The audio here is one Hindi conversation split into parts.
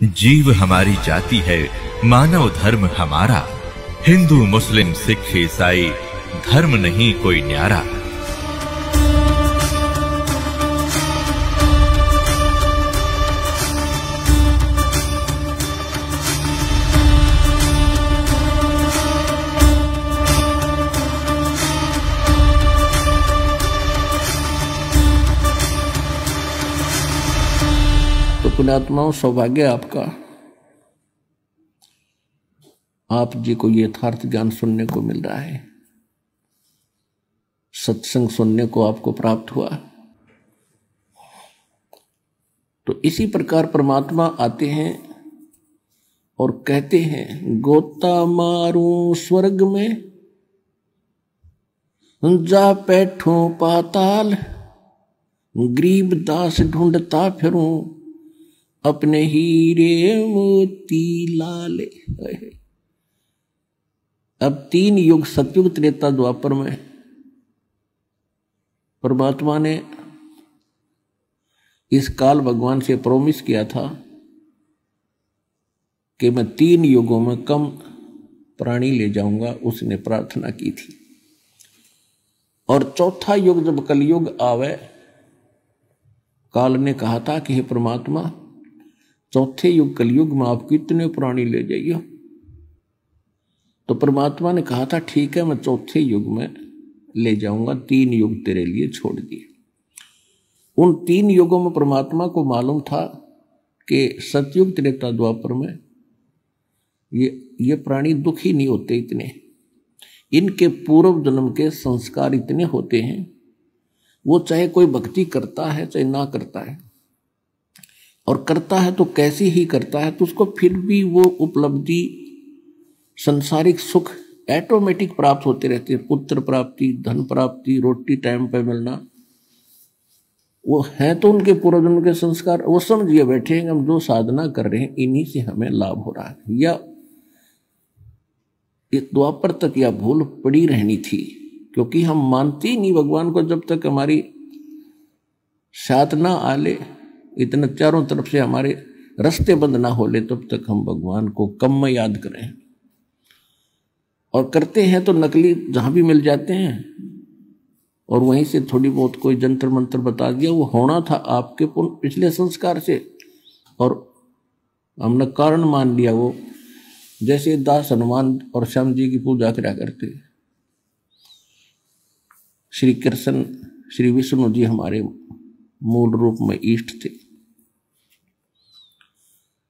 जीव हमारी जाति है, मानव धर्म हमारा। हिंदू मुस्लिम सिख ईसाई धर्म नहीं कोई न्यारा। पुण्यात्माओं, सौभाग्य आपका। आप जी को यथार्थ ज्ञान सुनने को मिल रहा है, सत्संग सुनने को आपको प्राप्त हुआ। तो इसी प्रकार परमात्मा आते हैं और कहते हैं, गोता मारूं स्वर्ग में, जा बैठूं पाताल, गरीब दास ढूंढता फिरूं, अपने हीरे मोती लाले। अब 3 युग, सतयुग, त्रेता, द्वापर में परमात्मा ने इस काल भगवान से प्रॉमिस किया था कि मैं 3 युगों में कम प्राणी ले जाऊंगा। उसने प्रार्थना की थी। और चौथा युग जब कलयुग आवे, काल ने कहा था कि हे परमात्मा, चौथे युग कलयुग में आप कितने प्राणी ले जाइए। तो परमात्मा ने कहा था, ठीक है, मैं चौथे युग में ले जाऊंगा, 3 युग तेरे लिए छोड़ दिए। उन 3 युगों में परमात्मा को मालूम था कि सतयुग, त्रेता, द्वापर में ये प्राणी दुखी नहीं होते इतने। इनके पूर्व जन्म के संस्कार इतने होते हैं, वो चाहे कोई भक्ति करता है चाहे ना करता है, और करता है तो कैसी ही करता है, तो उसको फिर भी वो उपलब्धि, संसारिक सुख ऑटोमेटिक प्राप्त होते रहते हैं। पुत्र प्राप्ति, धन प्राप्ति, रोटी टाइम पे मिलना, वो है तो उनके पूर्वजन्म के संस्कार। वो समझिए बैठे हैं, हम जो साधना कर रहे हैं इन्हीं से हमें लाभ हो रहा है। या इस द्वापर तक यह भूल पड़ी रहनी थी, क्योंकि हम मानते ही नहीं भगवान को। जब तक हमारी साथ ना आले, इतना चारों तरफ से हमारे रास्ते बंद ना हो ले, तब तक हम भगवान को कम में याद करें। और करते हैं तो नकली जहां भी मिल जाते हैं, और वहीं से थोड़ी बहुत कोई जंतर मंत्र बता दिया, वो होना था आपके पिछले संस्कार से, और हमने कारण मान लिया। वो जैसे दास हनुमान और श्याम जी की पूजा करा करते, श्री कृष्ण, श्री विष्णु जी हमारे मूल रूप में इष्ट थे।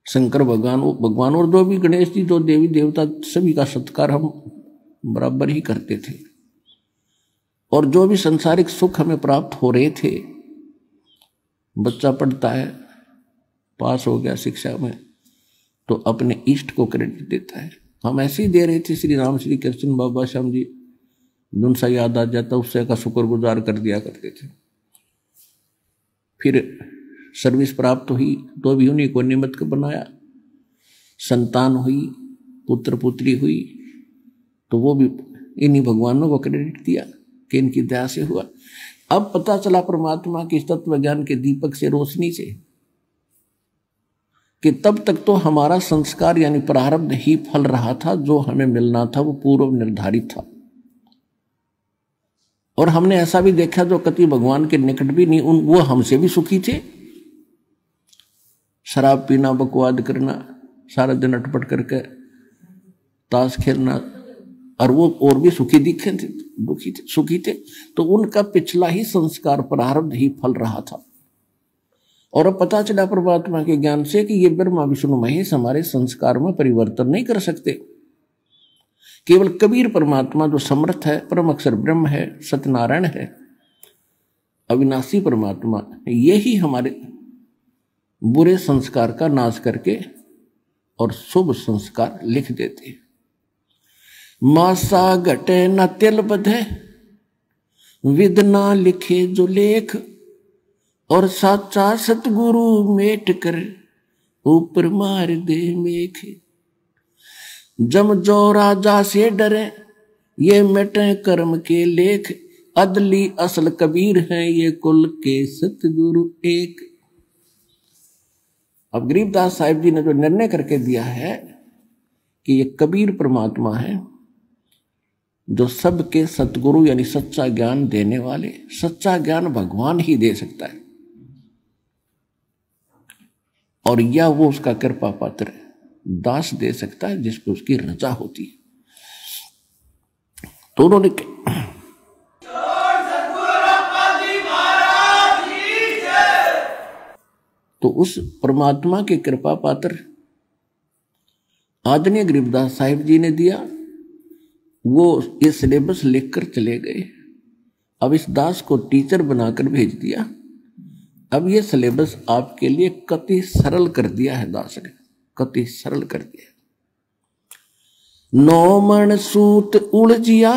शंकर भगवान और जो भी गणेश जी, जो देवी देवता, सभी का सत्कार हम बराबर ही करते थे। और जो भी संसारिक सुख हमें प्राप्त हो रहे थे, बच्चा पढ़ता है, पास हो गया शिक्षा में, तो अपने इष्ट को क्रेडिट देता है। हम ऐसे ही दे रहे थे। श्री राम, श्री कृष्ण, बाबा श्याम जी, जिनसा याद आ जाता उससे का शुक्रगुजार कर दिया करते थे। फिर सर्विस प्राप्त हुई तो भी उन्हीं को निमित्त को बनाया। संतान हुई, पुत्र पुत्री हुई, तो वो भी इन्हीं भगवानों को क्रेडिट दिया कि इनकी दया से हुआ। अब पता चला परमात्मा के तत्व ज्ञान के दीपक से, रोशनी से, कि तब तक तो हमारा संस्कार यानी प्रारब्ध ही फल रहा था। जो हमें मिलना था वो पूर्व निर्धारित था। और हमने ऐसा भी देखा, जो कति भगवान के निकट भी नहीं, वो हमसे भी सुखी थे। शराब पीना, बकवाद करना, सारा दिन अटपट करके ताश खेलना, और वो और भी सुखी दिखे थे, दुखी थे, सुखी थे। तो उनका पिछला ही संस्कार, प्रारब्ध ही फल रहा था। और अब पता चला परमात्मा के ज्ञान से कि ये ब्रह्मा विष्णु महेश हमारे संस्कार में परिवर्तन नहीं कर सकते। केवल कबीर परमात्मा जो समर्थ है, परम अक्षर ब्रह्म है, सत्यनारायण है, अविनाशी परमात्मा, यही हमारे बुरे संस्कार का नाश करके और शुभ संस्कार लिख देते। मासा घटे न तिल बधे, विद ना लिखे जो लेख, और साचा सतगुरु मेट कर ऊपर मार दे मेख। जम जो राजा से डरे, ये मिटे कर्म के लेख, अदली असल कबीर हैं ये कुल के सतगुरु एक। अब गरीबदास साहिब जी ने जो निर्णय करके दिया है कि ये कबीर परमात्मा है जो सबके सतगुरु यानी सच्चा ज्ञान देने वाले, सच्चा ज्ञान भगवान ही दे सकता है और या वो उसका कृपा पात्र दास दे सकता है जिसको उसकी रजा होती है। तो उन्होंने तो उस परमात्मा के कृपा पात्र आदरणीय गरीबदास साहिब जी ने दिया। वो ये सिलेबस लिखकर चले गए। अब इस दास को टीचर बनाकर भेज दिया। अब ये सिलेबस आपके लिए कति सरल कर दिया है दास ने, कति सरल कर दिया। 9 मन सूत उलझिया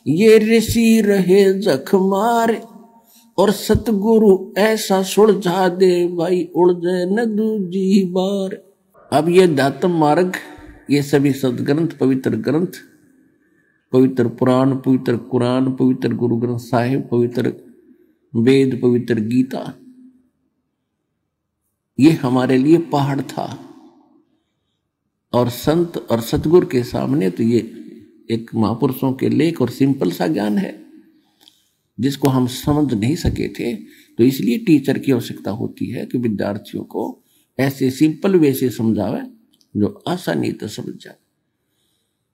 ये ऋषि रहे जख मारे और सतगुरु ऐसा सुलझा दे भाई उलझे न दूजी बार। अब ये दातम मार्ग, ये सभी सदग्रंथ, पवित्र ग्रंथ, पवित्र पुराण, पवित्र कुरान, पवित्र गुरु ग्रंथ साहिब, पवित्र वेद, पवित्र गीता, ये हमारे लिए पहाड़ था और संत और सतगुरु के सामने तो ये एक महापुरुषों के लेख और सिंपल सा ज्ञान है जिसको हम समझ नहीं सके थे। तो इसलिए टीचर की आवश्यकता होती है कि विद्यार्थियों को ऐसे सिंपल वे से समझावे जो आसानी से समझ जाए।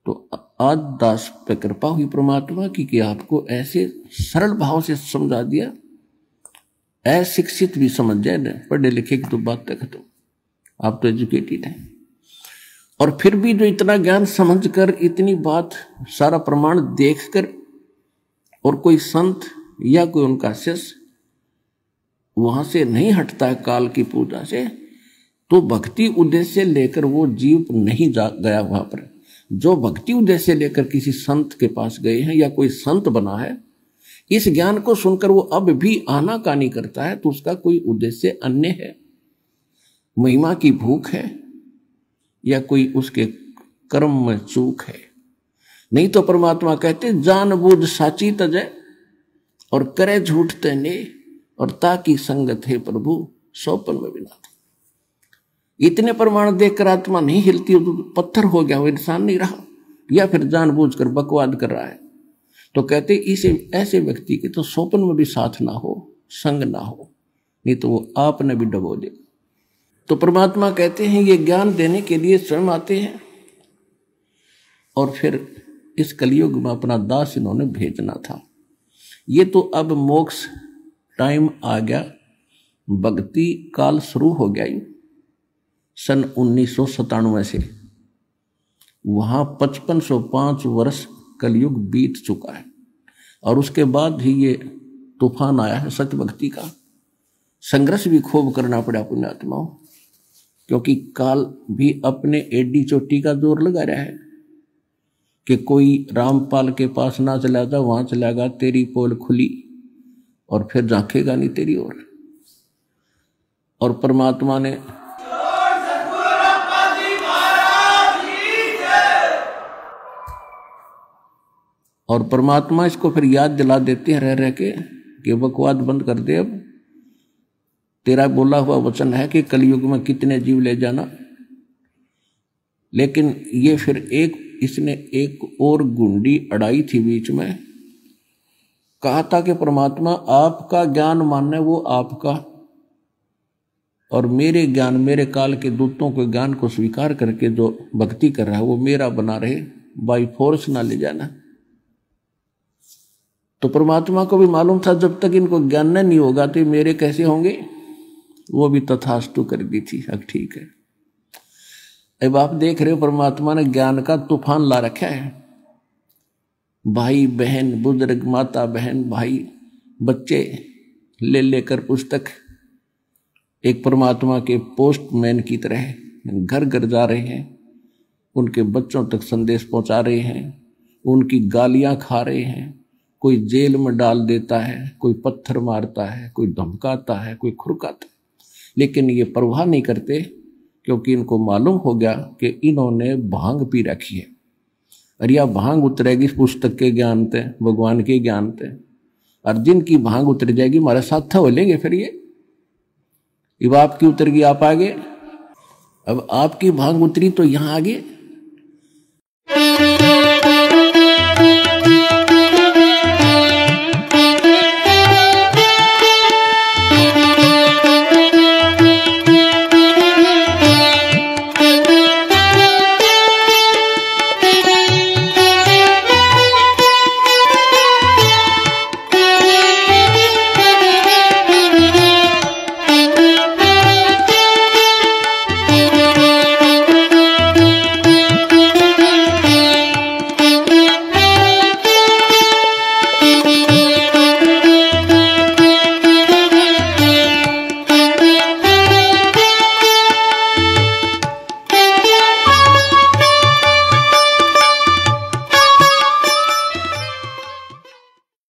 तो आज दास पे कृपा हुई परमात्मा की कि आपको ऐसे सरल भाव से समझा दिया, अशिक्षित भी समझ जाए ना, पढ़े लिखे की तो बात तक खत्म, आप तो एजुकेटेड हैं। और फिर भी जो इतना ज्ञान समझकर, इतनी बात, सारा प्रमाण देखकर और कोई संत या कोई उनका शिष्य वहां से नहीं हटता है काल की पूजा से, तो भक्ति उद्देश्य लेकर वो जीव नहीं गया वहां पर। जो भक्ति उद्देश्य लेकर किसी संत के पास गए हैं या कोई संत बना है, इस ज्ञान को सुनकर वो अब भी आनाकानी करता है तो उसका कोई उद्देश्य अन्य है, महिमा की भूख है या कोई उसके कर्म में चूक है। नहीं तो परमात्मा कहते जानबूझ साची तजय और करे झूठ तने और ताकि संगत है प्रभु सौपन में बिना। इतने प्रमाण देखकर आत्मा नहीं हिलती, तो पत्थर हो गया, वो इंसान नहीं रहा, या फिर जानबूझकर बकवाद कर रहा है। तो कहते इसे ऐसे व्यक्ति के तो सौपन में भी साथ ना हो, संग ना हो, नहीं तो वो आपने भी डबो दे। तो परमात्मा कहते हैं ये ज्ञान देने के लिए स्वयं आते हैं और फिर इस कलयुग में अपना दास इन्होंने भेजना था। ये तो अब मोक्ष टाइम आ गया, भक्ति काल शुरू हो गया। सन 1997 से वहां 5505 वर्ष कलयुग बीत चुका है और उसके बाद ही ये तूफान आया है सत्य भक्ति का। संघर्ष भी खूब करना पड़ा पुण्यात्माओं, क्योंकि काल भी अपने एडी चोटी का जोर लगा रहा है कि कोई रामपाल के पास ना चला जा, वहां चलेगा तेरी पोल खुली और फिर झांकेगा नहीं तेरी ओर। और परमात्मा ने और परमात्मा इसको फिर याद दिला देते हैं रह रह के कि बकवाद बंद कर दे, अब तेरा बोला हुआ वचन है कि कलयुग में कितने जीव ले जाना। लेकिन ये फिर इसने एक और गुंडी अड़ाई थी बीच में, कहा था कि परमात्मा आपका ज्ञान मानना वो आपका, और मेरे ज्ञान, मेरे काल के दूतों के ज्ञान को स्वीकार करके जो भक्ति कर रहा है वो मेरा बना रहे, बाई फोर्स ना ले जाना। तो परमात्मा को भी मालूम था जब तक इनको ज्ञान नहीं होगा तो मेरे कैसे होंगे, वो भी तथास्तु कर दी थी। अब ठीक है, अब आप देख रहे हो परमात्मा ने ज्ञान का तूफान ला रखा है। भाई बहन, बुजुर्ग, माता बहन, भाई, बच्चे ले लेकर पुस्तक एक परमात्मा के पोस्टमैन की तरह घर घर जा रहे हैं, उनके बच्चों तक संदेश पहुंचा रहे हैं, उनकी गालियां खा रहे हैं। कोई जेल में डाल देता है, कोई पत्थर मारता है, कोई धमकाता है, कोई खुरकाता है, लेकिन ये परवाह नहीं करते क्योंकि इनको मालूम हो गया कि इन्होंने भांग पी रखी है और यह भांग उतरेगी पुस्तक के ज्ञान से, भगवान के ज्ञान से। और जिनकी भांग उतर जाएगी हमारे साथ था हो लेंगे फिर ये। अब आपकी उतर गई, आप आगे। अब आपकी भांग उतरी तो यहां आगे